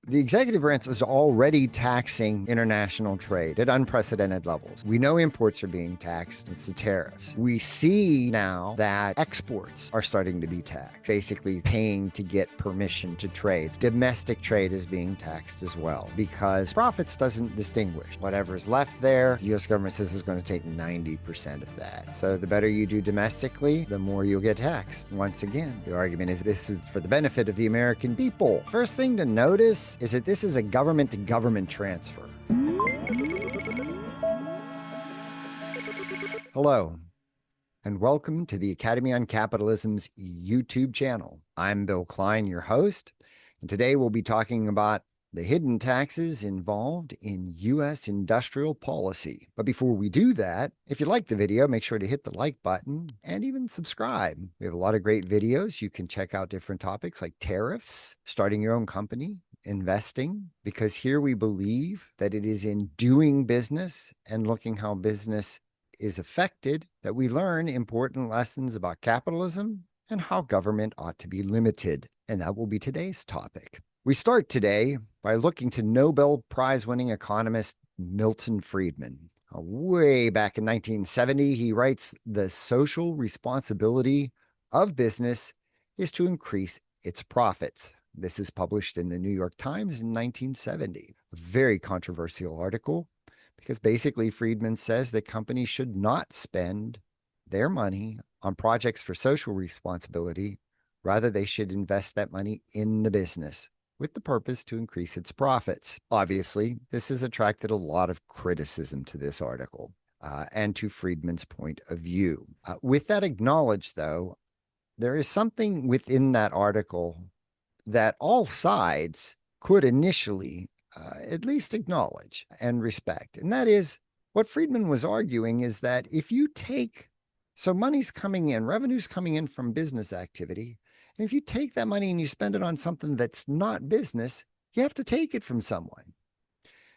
The executive branch is already taxing international trade at unprecedented levels. We know imports are being taxed. It's the tariffs. We see now that exports are starting to be taxed, basically paying to get permission to trade. Domestic trade is being taxed as well because profits doesn't distinguish. Whatever's left there, the U.S. government says is going to take 90% of that. So the better you do domestically, the more you'll get taxed. Once again, the argument is this is for the benefit of the American people. First thing to notice is that this is a government-to-government transfer. Hello, and welcome to the Academy on Capitalism's YouTube channel. I'm Bill Kline, your host, and today we'll be talking about the hidden taxes involved in U.S. industrial policy. But before we do that, if you like the video, make sure to hit the like button and even subscribe. We have a lot of great videos. You can check out different topics like tariffs, starting your own company, investing, because here we believe that it is in doing business and looking how business is affected that we learn important lessons about capitalism and how government ought to be limited. And that will be today's topic. We start today by looking to Nobel Prize-winning economist Milton Friedman. Way back in 1970, he writes, "The social responsibility of business is to increase its profits." This is published in the New York Times in 1970. A very controversial article because basically Friedman says that companies should not spend their money on projects for social responsibility. Rather, they should invest that money in the business with the purpose to increase its profits. Obviously, this has attracted a lot of criticism to this article and to Friedman's point of view. With that acknowledged, though, there is something within that article that all sides could initially at least acknowledge and respect. And that is what Friedman was arguing is that if you take, so money's coming in, revenue's coming in from business activity, and if you take that money and you spend it on something that's not business, you have to take it from someone.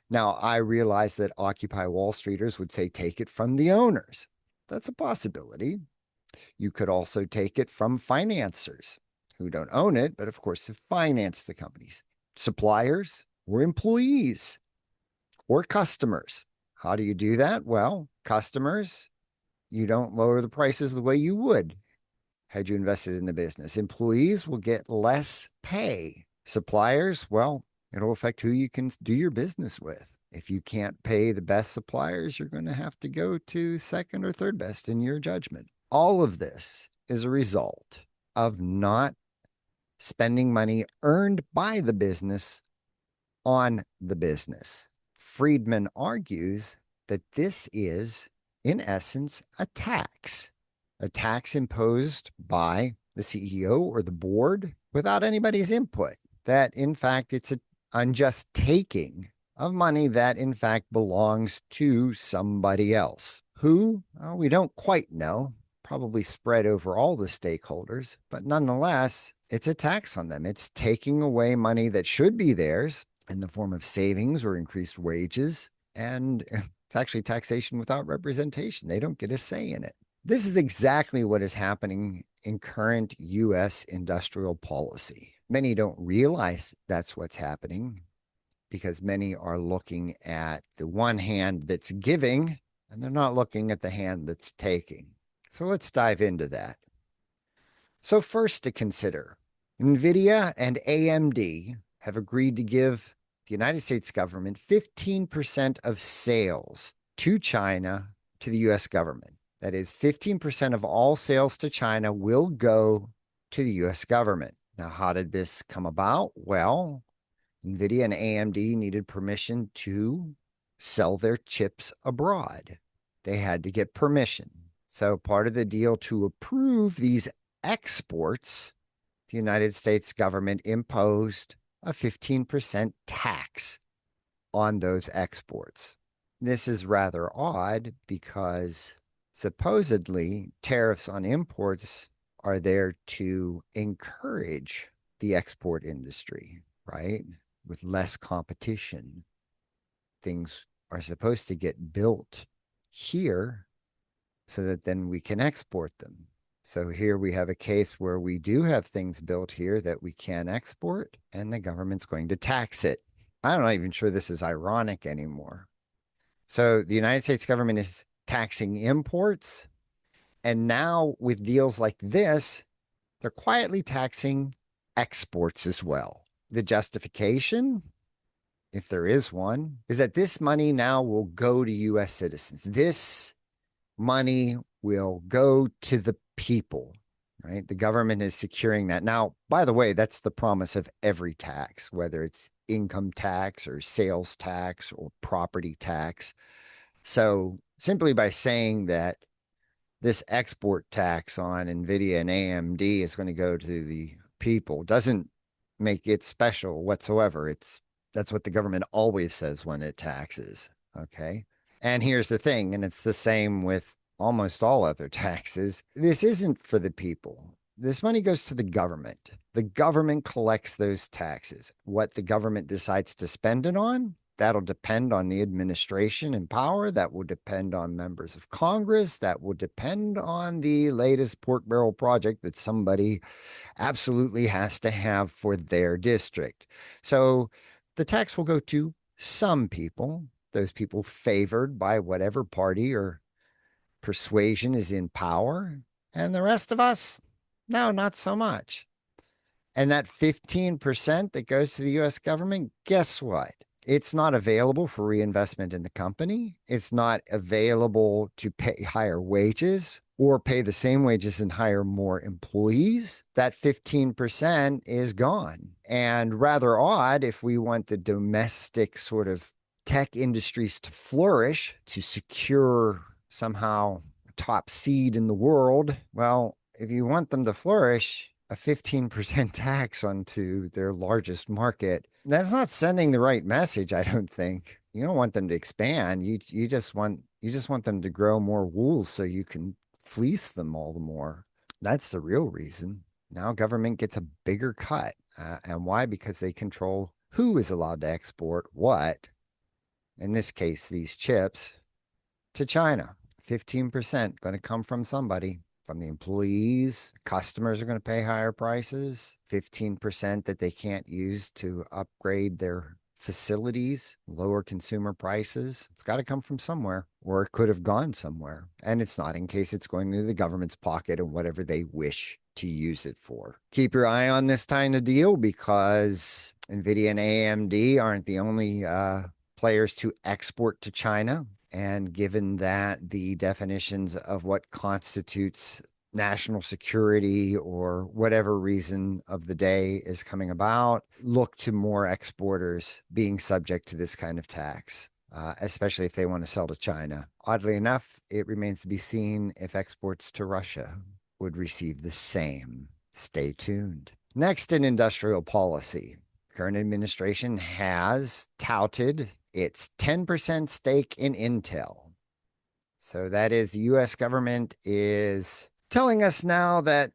Now, I realize that Occupy Wall Streeters would say take it from the owners. That's a possibility. You could also take it from financiers who don't own it, but of course have financed the companies, suppliers or employees or customers. How do you do that? Well, customers, you don't lower the prices the way you would had you invested in the business. Employees will get less pay. Suppliers, well, it'll affect who you can do your business with. If you can't pay the best suppliers, you're going to have to go to second or third best in your judgment. All of this is a result of not spending money earned by the business on the business. Friedman argues that this is, in essence, a tax imposed by the CEO or the board without anybody's input, that in fact it's an unjust taking of money that in fact belongs to somebody else. Who? Well, we don't quite know, probably spread over all the stakeholders, but nonetheless, it's a tax on them. It's taking away money that should be theirs in the form of savings or increased wages, and it's actually taxation without representation. They don't get a say in it. This is exactly what is happening in current U.S. industrial policy. Many don't realize that's what's happening because many are looking at the one hand that's giving, and they're not looking at the hand that's taking. So let's dive into that. So first to consider, NVIDIA and AMD have agreed to give the United States government 15% of sales to China to the U.S. government. That is, 15% of all sales to China will go to the U.S. government. Now, how did this come about? Well, NVIDIA and AMD needed permission to sell their chips abroad. They had to get permission. So part of the deal to approve these exports, the United States government imposed a 15% tax on those exports. This is rather odd because supposedly tariffs on imports are there to encourage the export industry, right? With less competition, things are supposed to get built here so that then we can export them. So here we have a case where we do have things built here that we can export, and the government's going to tax it. I'm not even sure this is ironic anymore. So the United States government is taxing imports, and now with deals like this, they're quietly taxing exports as well. The justification, if there is one, is that this money now will go to US citizens. This money will go to the people, right? The government is securing that. Now, by the way, that's the promise of every tax, whether it's income tax or sales tax or property tax. So simply by saying that this export tax on NVIDIA and AMD is going to go to the people doesn't make it special whatsoever. That's what the government always says when it taxes. Okay. And here's the thing, and it's the same with almost all other taxes. This isn't for the people. This money goes to the government. The government collects those taxes. What the government decides to spend it on, that'll depend on the administration in power. That will depend on members of Congress. That will depend on the latest pork barrel project that somebody absolutely has to have for their district. So the tax will go to some people, those people favored by whatever party or persuasion is in power, and the rest of us, no, not so much. And that 15% that goes to the US government, guess what? It's not available for reinvestment in the company. It's not available to pay higher wages or pay the same wages and hire more employees. That 15% is gone. And rather odd, if we want the domestic sort of tech industries to flourish, to secure somehow a top seed in the world, well, if you want them to flourish, a 15% tax onto their largest market, that's not sending the right message, I don't think. You don't want them to expand. You just want them to grow more wool so you can fleece them all the more. That's the real reason. Now government gets a bigger cut. And why? Because they control who is allowed to export what. In this case, these chips to China. 15% going to come from somebody, from the employees. Customers are going to pay higher prices. 15% that they can't use to upgrade their facilities, lower consumer prices. It's got to come from somewhere, or it could have gone somewhere. And it's not, in case it's going into the government's pocket and whatever they wish to use it for. Keep your eye on this kind of deal, because NVIDIA and AMD aren't the only players to export to China. And given that the definitions of what constitutes national security or whatever reason of the day is coming about, look to more exporters being subject to this kind of tax, especially if they want to sell to China. Oddly enough, it remains to be seen if exports to Russia would receive the same. Stay tuned. Next, in industrial policy, current administration has touted its 10% stake in Intel. So that is, the US government is telling us now that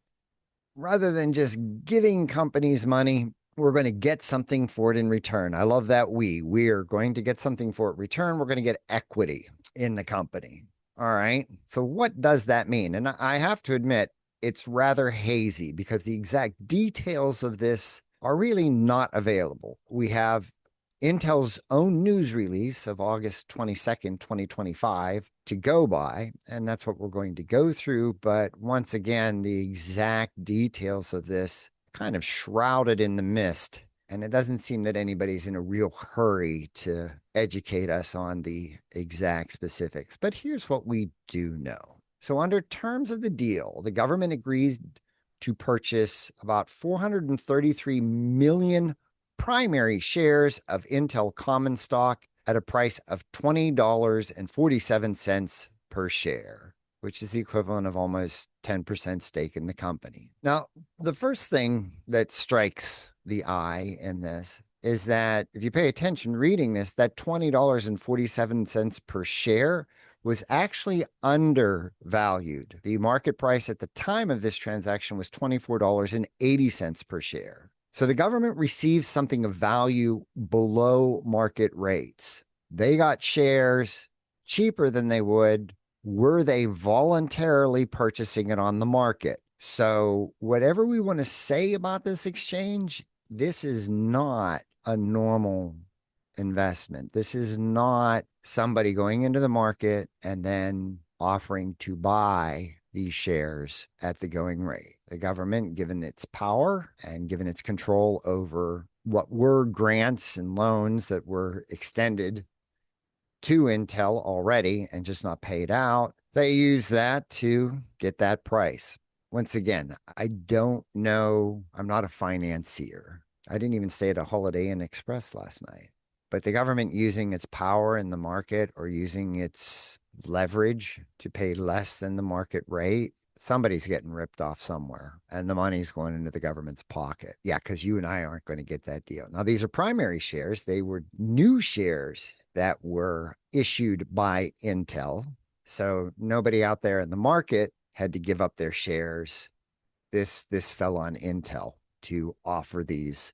rather than just giving companies money, we're going to get something for it in return. I love that we're going to get something for it in return. We're going to get equity in the company. All right. So what does that mean? And I have to admit, it's rather hazy, because the exact details of this are really not available. We have Intel's own news release of August 22nd, 2025 to go by, and that's what we're going to go through. But once again, the exact details of this kind of shrouded in the mist, and it doesn't seem that anybody's in a real hurry to educate us on the exact specifics. But here's what we do know. So under terms of the deal, the government agrees to purchase about 433 million primary shares of Intel common stock at a price of $20.47 per share, which is the equivalent of almost 10% stake in the company. Now, the first thing that strikes the eye in this is that if you pay attention reading this, that $20.47 per share was actually undervalued. The market price at the time of this transaction was $24.80 per share. So the government receives something of value below market rates. They got shares cheaper than they would were they voluntarily purchasing it on the market? So, whatever we want to say about this exchange, this is not a normal investment. This is not somebody going into the market and then offering to buy these shares at the going rate. The government, given its power and given its control over what were grants and loans that were extended to Intel already and just not paid out, they use that to get that price. Once again, I don't know. I'm not a financier. I didn't even stay at a Holiday Inn Express last night. But the government using its power in the market or using its leverage to pay less than the market rate, somebody's getting ripped off somewhere and the money's going into the government's pocket. Yeah, because you and I aren't going to get that deal. Now, these are primary shares. They were new shares that were issued by Intel. So nobody out there in the market had to give up their shares. This fell on Intel to offer these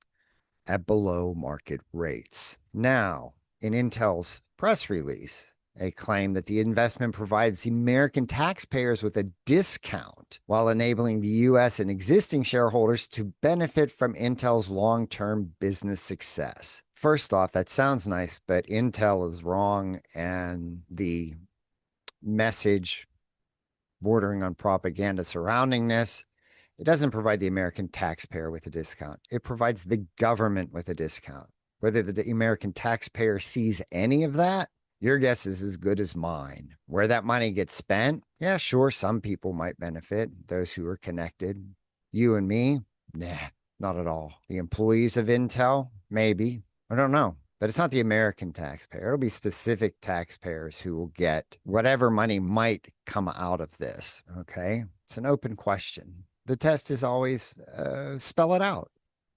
at below market rates. Now, in Intel's press release, they claim that the investment provides the American taxpayers with a discount while enabling the U.S. and existing shareholders to benefit from Intel's long-term business success. First off, that sounds nice, but Intel is wrong, and the message bordering on propaganda surrounding this, it doesn't provide the American taxpayer with a discount. It provides the government with a discount. Whether the American taxpayer sees any of that, your guess is as good as mine. Where that money gets spent, yeah, sure, some people might benefit, those who are connected. You and me, nah, not at all. The employees of Intel, maybe. I don't know. But it's not the American taxpayer. It'll be specific taxpayers who will get whatever money might come out of this, okay? It's an open question. The test is always spell it out.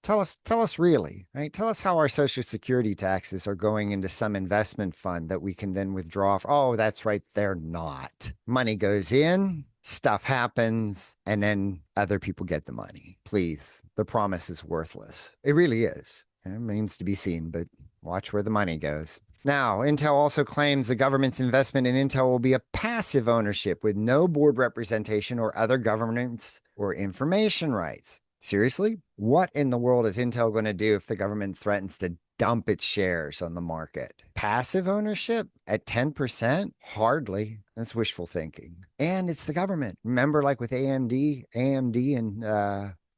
Tell us really, right? Tell us how our Social Security taxes are going into some investment fund that we can then withdraw. Oh, that's right, they're not. Money goes in, stuff happens, and then other people get the money. Please, the promise is worthless. It really is. It remains to be seen, but watch where the money goes. Now, Intel also claims the government's investment in Intel will be a passive ownership with no board representation or other governance or information rights. Seriously? What in the world is Intel going to do if the government threatens to dump its shares on the market? Passive ownership at 10%? Hardly. That's wishful thinking. And it's the government. Remember, like with AMD and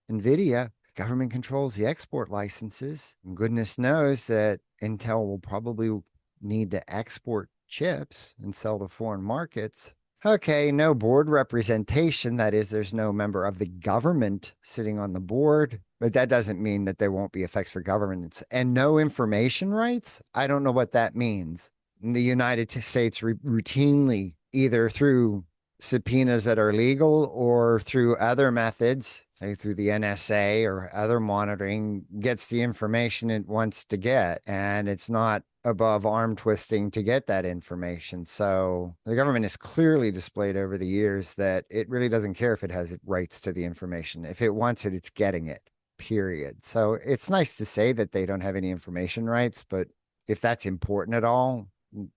NVIDIA, government controls the export licenses. And goodness knows that Intel will probably need to export chips and sell to foreign markets. Okay, no board representation. That is, there's no member of the government sitting on the board, but that doesn't mean that there won't be effects for governance. And no information rights? I don't know what that means. In the United States routinely, either through subpoenas that are legal or through other methods, say through the NSA or other monitoring, gets the information it wants to get. And it's not above arm twisting to get that information. So the government has clearly displayed over the years that it really doesn't care if it has rights to the information. If it wants it, it's getting it, period. So it's nice to say that they don't have any information rights, but if that's important at all,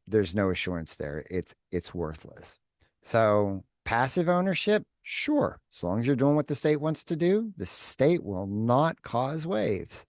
there's no assurance there. It's worthless. So passive ownership, sure. As long as you're doing what the state wants to do, the state will not cause waves.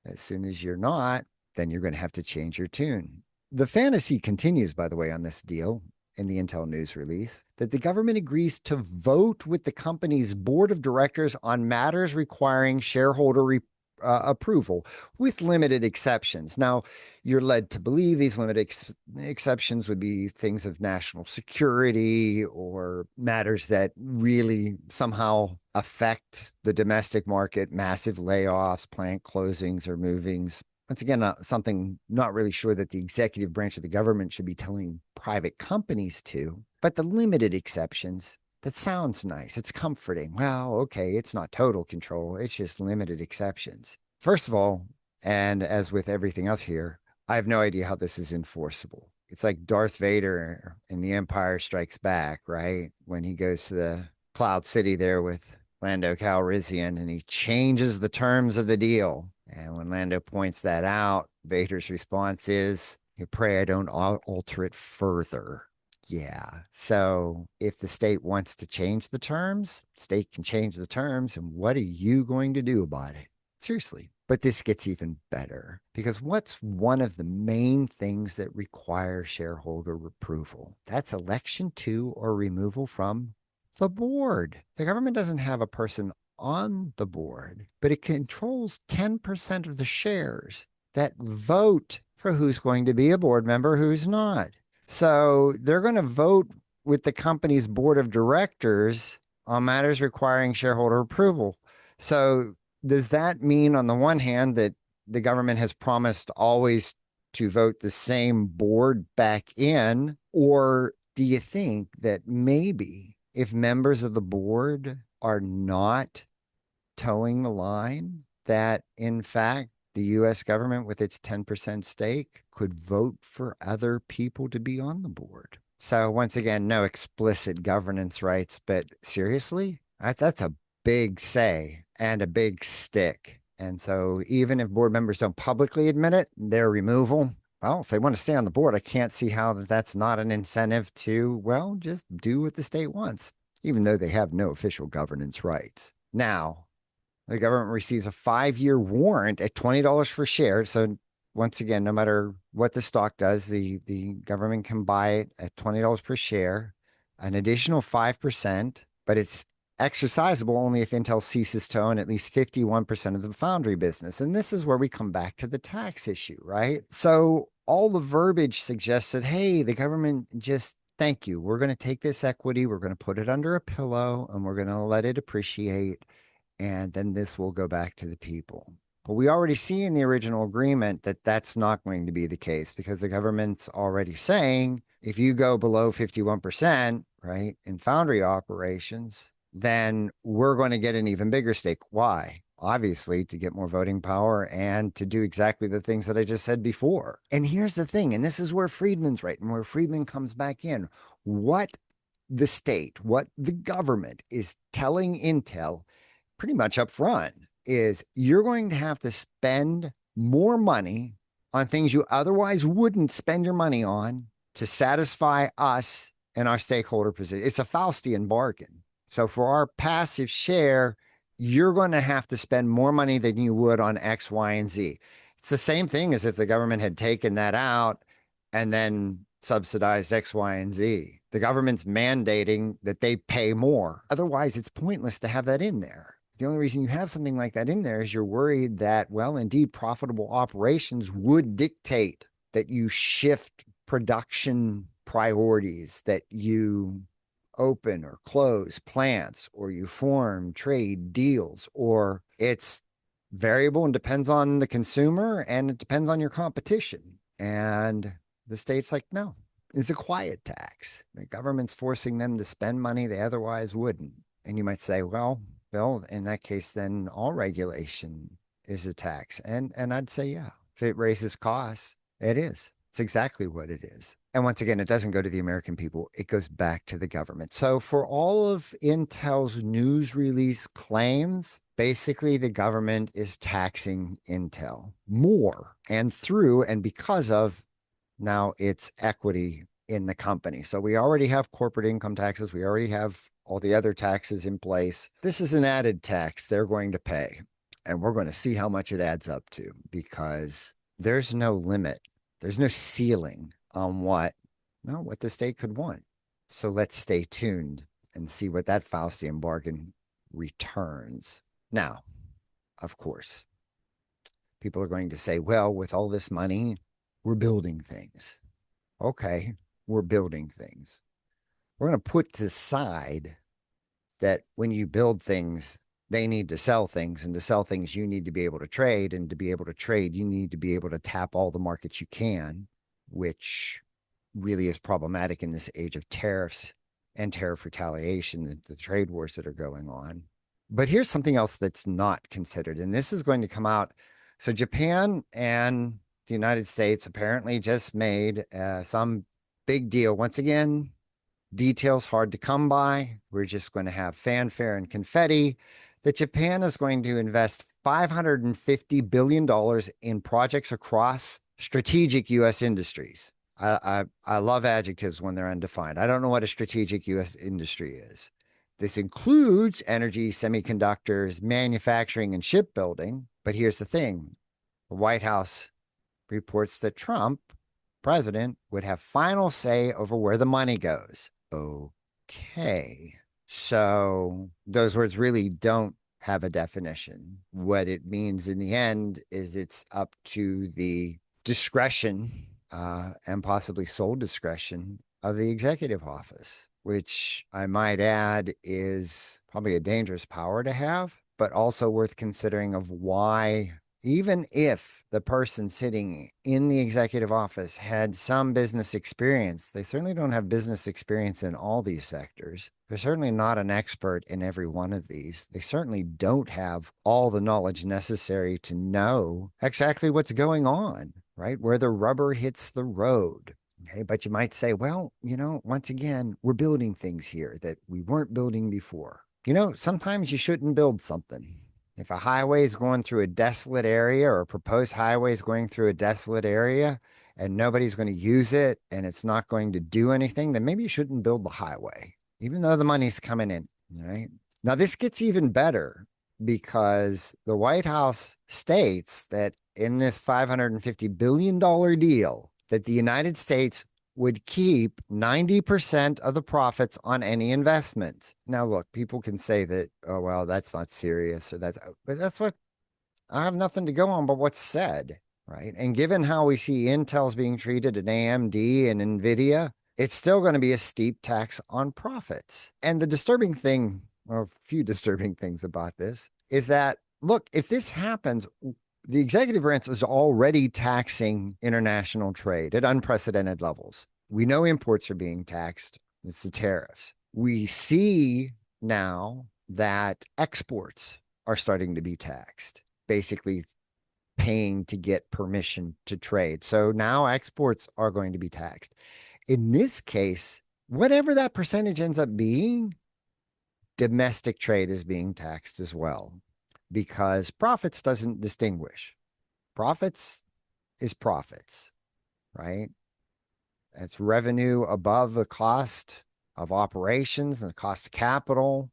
As soon as you're not, then you're going to have to change your tune. The fantasy continues, by the way, on this deal in the Intel news release, that the government agrees to vote with the company's board of directors on matters requiring shareholder approval, with limited exceptions. Now, you're led to believe these limited exceptions would be things of national security or matters that really somehow affect the domestic market, massive layoffs, plant closings or movings. Once again, something not really sure that the executive branch of the government should be telling private companies to, but the limited exceptions, that sounds nice. It's comforting. Well, okay, it's not total control. It's just limited exceptions. First of all, and as with everything else here, I have no idea how this is enforceable. It's like Darth Vader in The Empire Strikes Back, right? When he goes to the Cloud City there with Lando Calrissian and he changes the terms of the deal. And when Lando points that out, Vader's response is, "You pray I don't alter it further." Yeah. So if the state wants to change the terms, state can change the terms. And what are you going to do about it? Seriously. But this gets even better because what's one of the main things that require shareholder approval? That's election to or removal from the board. The government doesn't have a person on the board, but it controls 10% of the shares that vote for who's going to be a board member, who's not. So they're going to vote with the company's board of directors on matters requiring shareholder approval. So does that mean, on the one hand, that the government has promised always to vote the same board back in? Or do you think that maybe if members of the board are not towing the line, that in fact, the US government, with its 10% stake, could vote for other people to be on the board? So, once again, no explicit governance rights, but seriously, that's a big say and a big stick. And so, even if board members don't publicly admit it, their removal, well, if they want to stay on the board, I can't see how that's not an incentive to, well, just do what the state wants, even though they have no official governance rights. Now, the government receives a 5-year warrant at $20 per share. So once again, no matter what the stock does, the government can buy it at $20 per share, an additional 5%, but it's exercisable only if Intel ceases to own at least 51% of the foundry business. And this is where we come back to the tax issue, right? So all the verbiage suggests that, hey, the government just, thank you. We're going to take this equity, we're going to put it under a pillow, and we're going to let it appreciate, and then this will go back to the people. But we already see in the original agreement that that's not going to be the case, because the government's already saying if you go below 51%, right, in foundry operations, then we're going to get an even bigger stake. Why? Obviously, to get more voting power and to do exactly the things that I just said before. And here's the thing, and this is where Friedman's right, and where Friedman comes back in. What the state, what the government is telling Intel pretty much up front is you're going to have to spend more money on things you otherwise wouldn't spend your money on to satisfy us and our stakeholder position. It's a Faustian bargain. So for our passive share, you're going to have to spend more money than you would on X, Y, and Z. It's the same thing as if the government had taken that out and then subsidized X, Y, and Z. The government's mandating that they pay more. Otherwise, it's pointless to have that in there. The only reason you have something like that in there is you're worried that, well, indeed, profitable operations would dictate that you shift production priorities, that you open or close plants, or you form trade deals, or it's variable and depends on the consumer and it depends on your competition. And the state's like, no, it's a quiet tax. The government's forcing them to spend money they otherwise wouldn't. And you might say, well, Bill, in that case, then all regulation is a tax. And I'd say, yeah, if it raises costs, it is. It's exactly what it is. And once again, it doesn't go to the American people. It goes back to the government. So for all of Intel's news release claims, basically the government is taxing Intel more and through and because of now its equity in the company. So we already have corporate income taxes. We already have all the other taxes in place. This is an added tax they're going to pay. And we're going to see how much it adds up to, because there's no limit. There's no ceiling on what the state could want. So let's stay tuned and see what that Faustian bargain returns. Now, of course, people are going to say, well, with all this money, we're building things. Okay, we're building things. We're going to put aside that when you build things, they need to sell things. And to sell things, you need to be able to trade. And to be able to trade, you need to be able to tap all the markets you can, which really is problematic in this age of tariffs and tariff retaliation, the trade wars that are going on. But here's something else that's not considered. And this is going to come out. So Japan and the United States apparently just made some big deal. Once again, details hard to come by. We're just going to have fanfare and confetti that Japan is going to invest $550 billion in projects across strategic U.S. industries. I love adjectives when they're undefined. I don't know what a strategic U.S. industry is. This includes energy, semiconductors, manufacturing, and shipbuilding. But here's the thing: the White House reports that Trump, president, would have final say over where the money goes. Okay. So those words really don't have a definition. What it means in the end is it's up to the discretion and possibly sole discretion of the executive office, which I might add is probably a dangerous power to have, but also worth considering of why, even if the person sitting in the executive office had some business experience, they certainly don't have business experience in all these sectors. They're certainly not an expert in every one of these. They certainly don't have all the knowledge necessary to know exactly what's going on, right? Where the rubber hits the road. Okay, but you might say, well, once again, we're building things here that we weren't building before. Sometimes you shouldn't build something. If a highway is going through a desolate area, or a proposed highway is going through a desolate area and nobody's going to use it and it's not going to do anything, then maybe you shouldn't build the highway, even though the money's coming in. Right now, this gets even better because the White House states that in this $550 billion deal, that the United States would keep 90% of the profits on any investments. Now, look, people can say that, oh, well, that's not serious, but that's what, I have nothing to go on but what's said, right? And given how we see Intel's being treated at AMD and NVIDIA, it's still going to be a steep tax on profits. And the disturbing thing, or a few disturbing things about this, is that, look, if this happens, the executive branch is already taxing international trade at unprecedented levels. We know imports are being taxed. It's the tariffs. We see now that exports are starting to be taxed, basically paying to get permission to trade. So now exports are going to be taxed. In this case, whatever that percentage ends up being, domestic trade is being taxed as well, because profits doesn't distinguish. Profits is profits, right? It's revenue above the cost of operations and the cost of capital.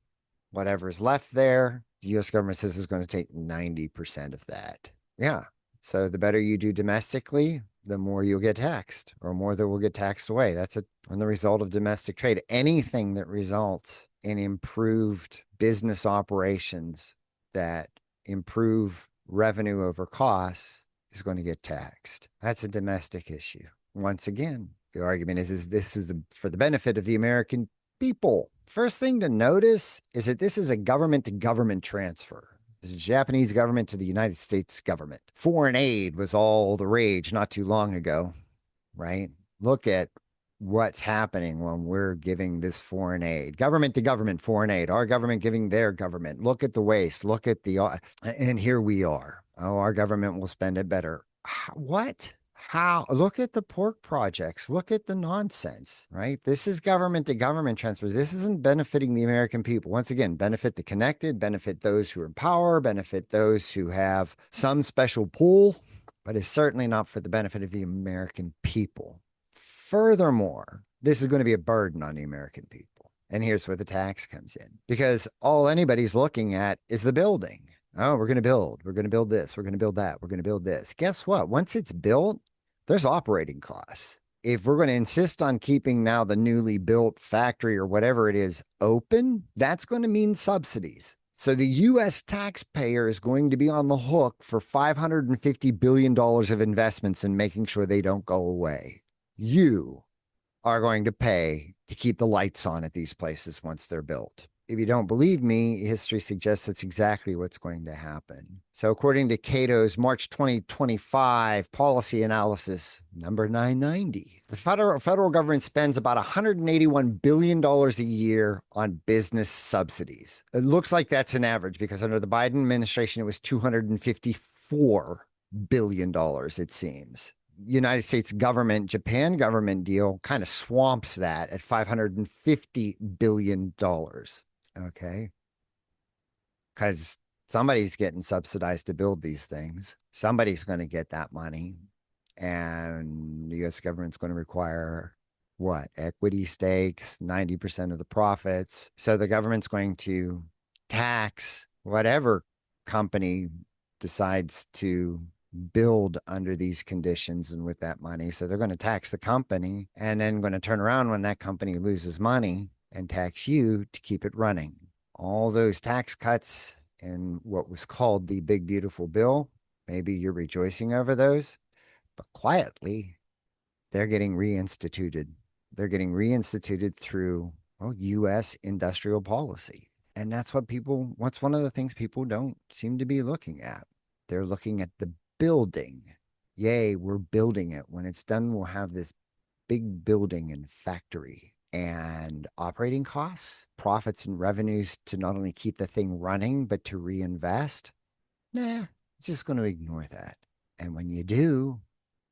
Whatever's left there, the U.S. government says is going to take 90% of that. Yeah. So the better you do domestically, the more you'll get taxed, or more that will get taxed away. That's on the result of domestic trade. Anything that results in improved business operations that improve revenue over costs is going to get taxed. That's a domestic issue. Once again, the argument is this is for the benefit of the American people. First thing to notice is that this is a government-to-government transfer. This is the Japanese government to the United States government. Foreign aid was all the rage not too long ago, right? Look at what's happening when we're giving this foreign aid. Government to government foreign aid. Our government giving their government. Look at the waste. Look at and here we are. Oh, our government will spend it better. What? How? Look at the pork projects. Look at the nonsense, right? This is government to government transfers. This isn't benefiting the American people. Once again, benefit the connected, benefit those who are in power, benefit those who have some special pool, but it's certainly not for the benefit of the American people. Furthermore, this is going to be a burden on the American people. And here's where the tax comes in, because all anybody's looking at is the building. Oh, we're going to build. We're going to build this. We're going to build that. We're going to build this. Guess what? Once it's built, there's operating costs. If we're going to insist on keeping now the newly built factory or whatever it is open, that's going to mean subsidies. So the U.S. taxpayer is going to be on the hook for $550 billion of investments in making sure they don't go away. You are going to pay to keep the lights on at these places once they're built. If you don't believe me, history suggests that's exactly what's going to happen. So according to Cato's March 2025 policy analysis, number 990, the federal government spends about $181 billion a year on business subsidies. It looks like that's an average, because under the Biden administration, it was $254 billion, it seems. United States government, Japan government deal kind of swamps that at $550 billion. Okay. Because somebody's getting subsidized to build these things. Somebody's going to get that money. And The U.S. government's going to require what? Equity stakes, 90% of the profits. So the government's going to tax whatever company decides to build under these conditions and with that money. So they're going to tax the company and then going to turn around when that company loses money and tax you to keep it running. All those tax cuts in what was called the Big Beautiful Bill, maybe you're rejoicing over those, but quietly, they're getting reinstituted. They're getting reinstituted through, well, U.S. industrial policy. And that's what's one of the things people don't seem to be looking at. They're looking at the building. Yay, we're building it. When it's done, we'll have this big building and factory and operating costs, profits and revenues to not only keep the thing running, but to reinvest. Nah, just going to ignore that. And when you do,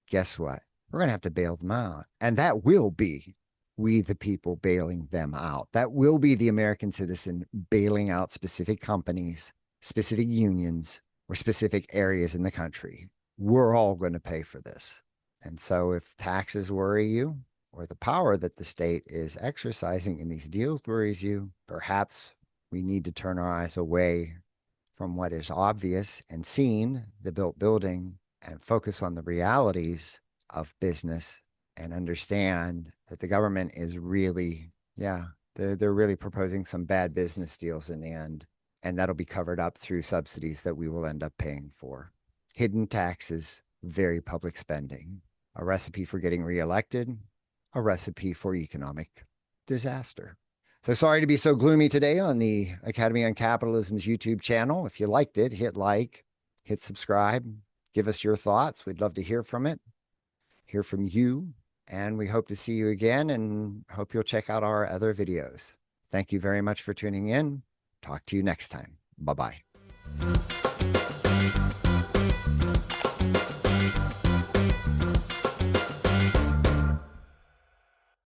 guess what? We're going to have to bail them out. And that will be we, the people, bailing them out. That will be the American citizen bailing out specific companies, specific unions, or specific areas in the country. We're all going to pay for this. And so if taxes worry you, or the power that the state is exercising in these deals worries you, perhaps we need to turn our eyes away from what is obvious and seen, the built building, and focus on the realities of business and understand that the government is really, they're really proposing some bad business deals in the end. And that'll be covered up through subsidies that we will end up paying for. Hidden taxes, very public spending, a recipe for getting reelected, a recipe for economic disaster. So sorry to be so gloomy today on the Academy on Capitalism's YouTube channel. If you liked it, hit like, hit subscribe, give us your thoughts. We'd love to hear from it, hear from you, and we hope to see you again and hope you'll check out our other videos. Thank you very much for tuning in. Talk to you next time. Bye-bye.